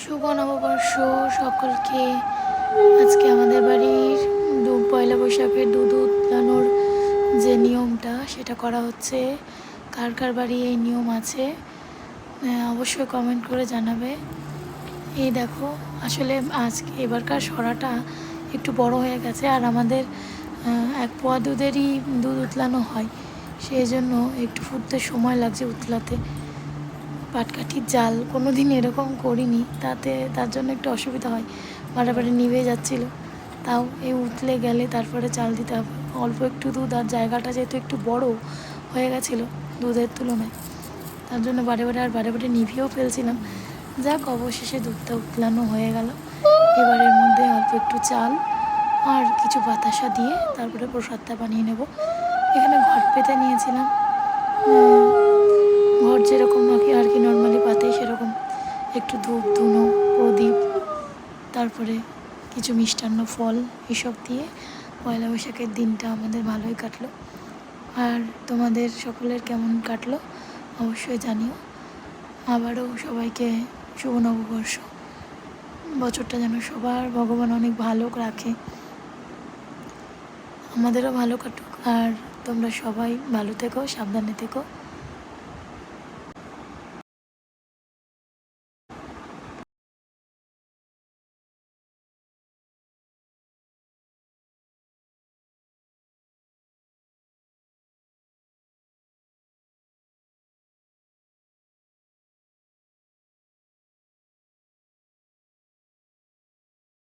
শুভ নববর্ষ সকলকে। আজকে আমাদের বাড়ির পয়লা বৈশাখের দুধ উতলানোর যে নিয়মটা সেটা করা হচ্ছে। কার কার বাড়ি এই নিয়ম আছে অবশ্যই কমেন্ট করে জানাবে। এই দেখো, আসলে আজকে এবারকার সরাটা একটু বড় হয়ে গেছে, আর আমাদের 1 পোয়া দুধেরই দুধ উতলানো হয়, সেই জন্য একটু ফুটতে সময় লাগছে উতলাতে। পাটকাঠির জাল কোনো দিন এরকম করিনি, তার জন্য একটু অসুবিধা হয়, বারে নিভে যাচ্ছিলো। তাও এই উতলে গেলে তারপরে চাল দিতে হবে। অল্প একটু দুধ, আর জায়গাটা যেহেতু একটু বড় হয়ে গেছিলো দুধের তুলনায়, তার জন্য বারে নিভিয়েও ফেলছিলাম। যাক, অবশেষে দুধটা উতলানো হয়ে গেল। এবারের মধ্যে অল্প একটু চাল আর কিছু বাতাসা দিয়ে তারপরে প্রসাদটা বানিয়ে নেব। এখানে ঘট পেতে নিয়েছিলাম, ঘট যেরকম আর কি নর্মালি পাতে সেরকম একটু ধূপ ধুনো প্রদীপ, তারপরে কিছু মিষ্টান্ন ফল এসব দিয়ে পয়লা বৈশাখের দিনটা আমাদের ভালোই কাটলো। আর তোমাদের সকলের কেমন কাটলো অবশ্যই জানিও। আবারও সবাইকে শুভ নববর্ষ। বছরটা যেন সবার ভগবান অনেক ভালো রাখে, আমাদেরও ভালো কাটুক। আর তোমরা সবাই ভালো থেকো, সাবধানে থেকো।